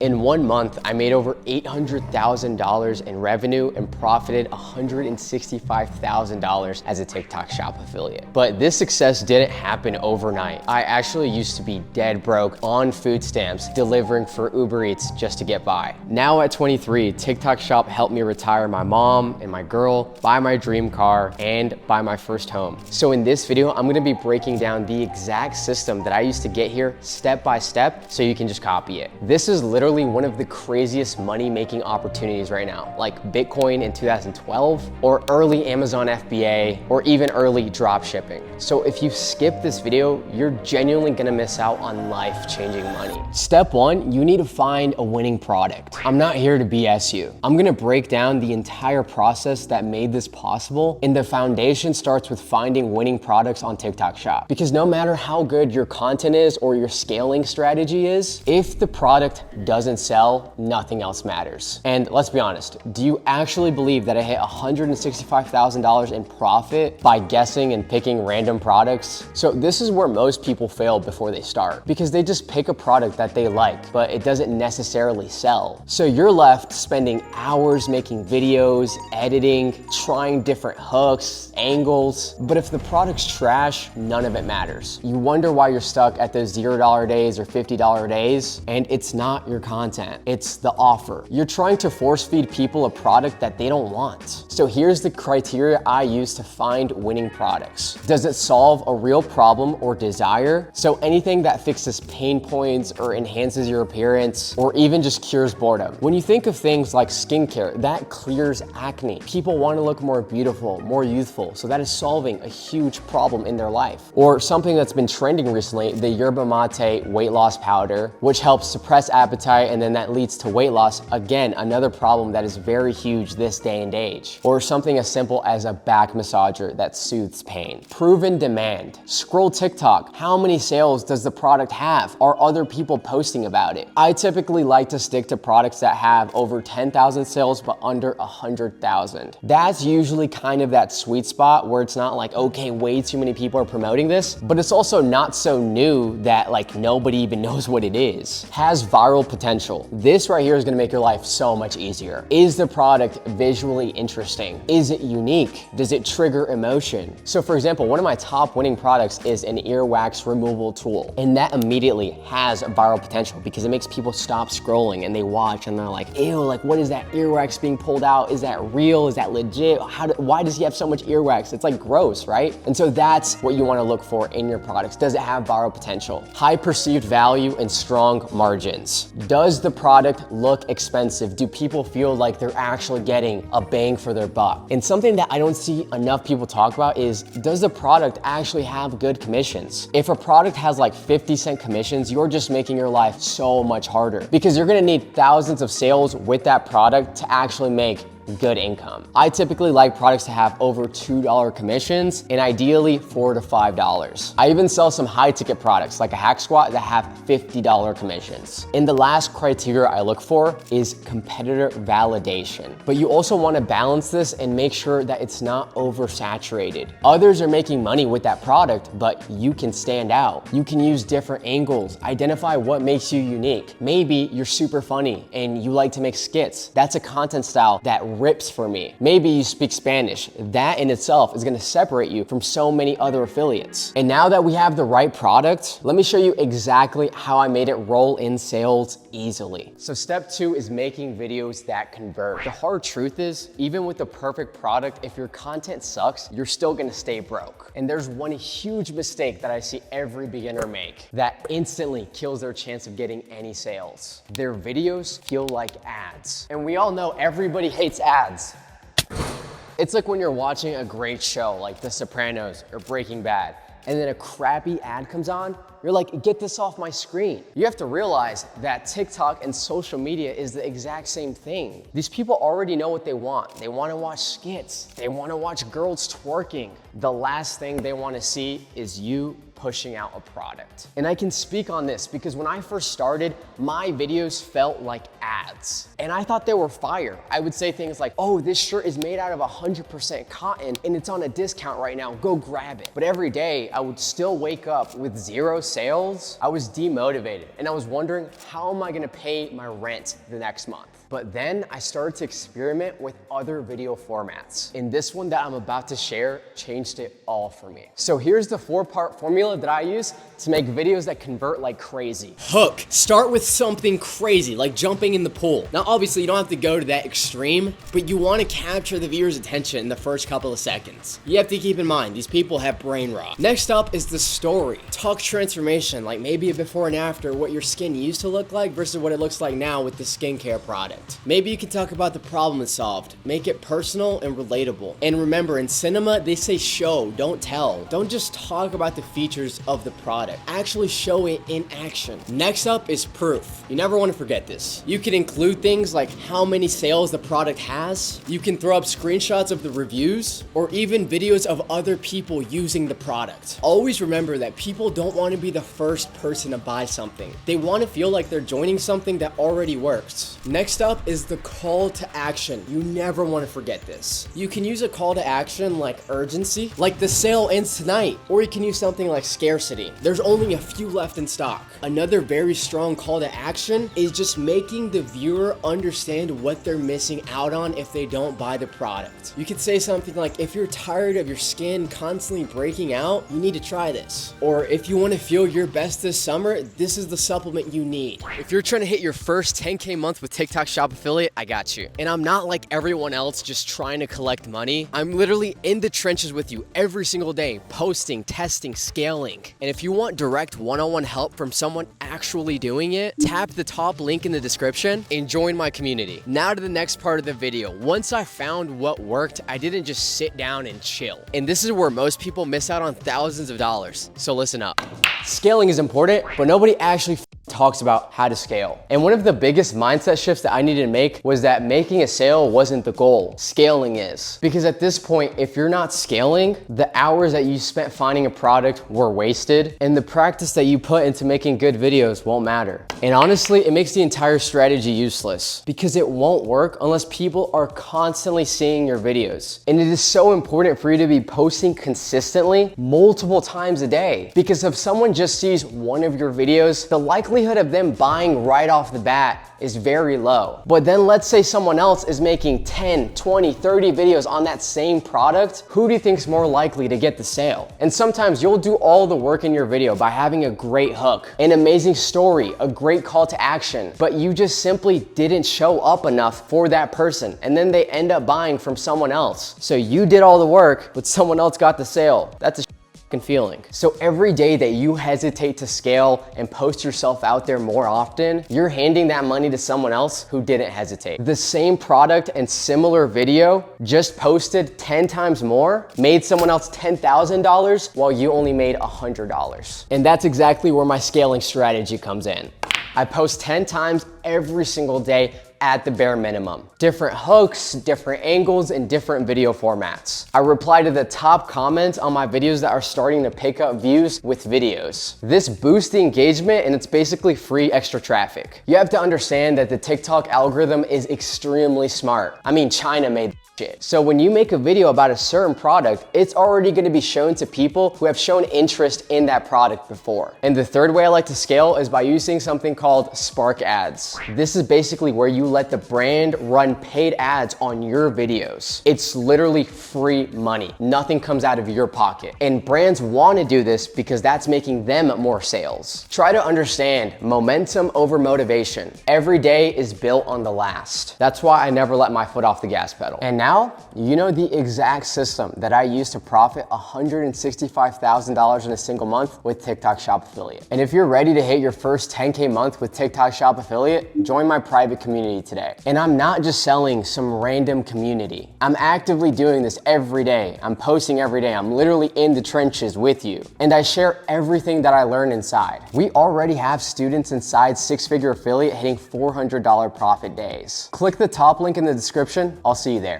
In 1 month, I made over $800,000 in revenue and profited $165,000 as a TikTok Shop affiliate. But this success didn't happen overnight. I actually used to be dead broke on food stamps, delivering for Uber Eats just to get by. Now at 23, TikTok Shop helped me retire my mom and my girl, buy my dream car, and buy my first home. So in this video, I'm gonna be breaking down the exact system that I used to get here step by step so you can just copy it. This is literally one of the craziest money-making opportunities right now, like Bitcoin in 2012, or early Amazon FBA, or even early drop shipping. So if you skip this video, you're genuinely gonna miss out on life-changing money. Step one, you need to find a winning product. I'm not here to BS you. I'm gonna break down the entire process that made this possible, and the foundation starts with finding winning products on TikTok Shop. Because no matter how good your content is or your scaling strategy is, if the product doesn't sell, nothing else matters. And let's be honest, do you actually believe that I hit $165,000 in profit by guessing and picking random products? So this is where most people fail before they start, because they just pick a product that they like, but it doesn't necessarily sell. So you're left spending hours making videos, editing, trying different hooks, angles, but if the product's trash, none of it matters. You wonder why you're stuck at those $0 days or $50 days, and it's not your content, it's the offer. You're trying to force feed people a product that they don't want. So here's the criteria I use to find winning products. Does it solve a real problem or desire? So anything that fixes pain points or enhances your appearance, or even just cures boredom. When you think of things like skincare, that clears acne. People want to look more beautiful, more youthful, so that is solving a huge problem in their life. Or something that's been trending recently, the yerba mate weight loss powder, which helps suppress appetite, and then that leads to weight loss. Again, another problem that is very huge this day and age. Or something as simple as a back massager that soothes pain. Proven demand. Scroll TikTok. How many sales does the product have? Are other people posting about it? I typically like to stick to products that have over 10,000 sales but under 100,000. That's usually kind of that sweet spot where it's not like, okay, way too many people are promoting this, but it's also not so new that like nobody even knows what it is. Has viral potential. This right here is gonna make your life so much easier. Is the product visually interesting? Is it unique? Does it trigger emotion? So for example, one of my top winning products is an earwax removal tool. And that immediately has viral potential because it makes people stop scrolling and they watch and they're like, ew, like what is that earwax being pulled out? Is that real? Is that legit? Why does he have so much earwax? It's like gross, right? And so that's what you wanna look for in your products. Does it have viral potential? High perceived value and strong margins. Does the product look expensive? Do people feel like they're actually getting a bang for their buck? And something that I don't see enough people talk about is, does the product actually have good commissions? If a product has like 50-cent commissions, you're just making your life so much harder because you're gonna need thousands of sales with that product to actually make good income. I typically like products to have over $2 commissions and ideally $4 to $5. I even sell some high ticket products like a hack squat that have $50 commissions. And the last criteria I look for is competitor validation. But you also want to balance this and make sure that it's not oversaturated. Others are making money with that product, but you can stand out. You can use different angles, identify what makes you unique. Maybe you're super funny and you like to make skits. That's a content style that rips for me. Maybe you speak Spanish. That in itself is gonna separate you from so many other affiliates. And now that we have the right product, let me show you exactly how I made it roll in sales easily. So step two is making videos that convert. The hard truth is, even with the perfect product, if your content sucks, you're still gonna stay broke. And there's one huge mistake that I see every beginner make that instantly kills their chance of getting any sales. Their videos feel like ads. And we all know everybody hates ads. It's like when you're watching a great show like The Sopranos or Breaking Bad, and then a crappy ad comes on, you're like, get this off my screen. You have to realize that TikTok and social media is the exact same thing. These people already know what they want. They wanna watch skits. They wanna watch girls twerking. The last thing they wanna see is you pushing out a product. And I can speak on this because when I first started, my videos felt like ads. And I thought they were fire. I would say things like, oh, this shirt is made out of 100% cotton and it's on a discount right now, go grab it. But every day I would still wake up with 0 sales, I was demotivated and I was wondering, how am I gonna pay my rent the next month? But then I started to experiment with other video formats. And this one that I'm about to share changed it all for me. So here's the 4-part formula that I use to make videos that convert like crazy. Hook. Start with something crazy, like jumping in the pool. Now, obviously, you don't have to go to that extreme, but you want to capture the viewer's attention in the first couple of seconds. You have to keep in mind, these people have brain rot. Next up is the story. Talk transformation, like maybe a before and after, what your skin used to look like versus what it looks like now with the skincare product. Maybe you can talk about the problem it's solved. Make it personal and relatable. And remember, in cinema, they say show, don't tell. Don't just talk about the features of the product. Actually show it in action. Next up is proof. You never want to forget this. You can include things like how many sales the product has. You can throw up screenshots of the reviews or even videos of other people using the product. Always remember that people don't want to be the first person to buy something. They want to feel like they're joining something that already works. Next up is the call to action. You never want to forget this. You can use a call to action like urgency, like the sale ends tonight, or you can use something like scarcity. There's only a few left in stock. Another very strong call to action is just making the viewer understand what they're missing out on if they don't buy the product. You could say something like, if you're tired of your skin constantly breaking out, you need to try this. Or if you want to feel your best this summer, this is the supplement you need. If you're trying to hit your first 10K month with TikTok Shop Affiliate, I got you. And I'm not like everyone else just trying to collect money. I'm literally in the trenches with you every single day, posting, testing, scaling. And if you want direct one-on-one help from someone actually doing it, tap the top link in the description and join my community. Now to the next part of the video. Once I found what worked, I didn't just sit down and chill. And this is where most people miss out on thousands of dollars. So listen up. Scaling is important, but nobody actually talks about how to scale. And one of the biggest mindset shifts that I needed to make was that making a sale wasn't the goal. Scaling is. Because at this point, if you're not scaling, the hours that you spent finding a product were wasted, and the practice that you put into making good videos won't matter. And honestly, it makes the entire strategy useless because it won't work unless people are constantly seeing your videos. And it is so important for you to be posting consistently multiple times a day, because if someone just sees one of your videos, the likelihood of them buying right off the bat is very low. But then let's say someone else is making 10, 20, 30 videos on that same product. Who do you think is more likely to get the sale? And sometimes you'll do all the work in your video by having a great hook, an amazing story, a great call to action, but you just simply didn't show up enough for that person. And then they end up buying from someone else. So you did all the work, but someone else got the sale. That's a feeling. So every day that you hesitate to scale and post yourself out there more often, you're handing that money to someone else who didn't hesitate. The same product and similar video just posted 10 times more, made someone else $10,000 while you only made $100. And that's exactly where my scaling strategy comes in. I post 10 times every single day at the bare minimum. Different hooks, different angles, and different video formats. I reply to the top comments on my videos that are starting to pick up views with videos. This boosts the engagement and it's basically free extra traffic. You have to understand that the TikTok algorithm is extremely smart. I mean, China made shit. So when you make a video about a certain product, it's already gonna be shown to people who have shown interest in that product before. And the third way I like to scale is by using something called Spark Ads. This is basically where you let the brand run paid ads on your videos. It's literally free money. Nothing comes out of your pocket. And brands want to do this because that's making them more sales. Try to understand momentum over motivation. Every day is built on the last. That's why I never let my foot off the gas pedal. And now, you know the exact system that I used to profit $165,000 in a single month with TikTok Shop Affiliate. And if you're ready to hit your first 10K month with TikTok Shop Affiliate, join my private community today. And I'm not just selling some random community. I'm actively doing this every day. I'm posting every day. I'm literally in the trenches with you. And I share everything that I learn inside. We already have students inside Six Figure Affiliate hitting $400 profit days. Click the top link in the description. I'll see you there.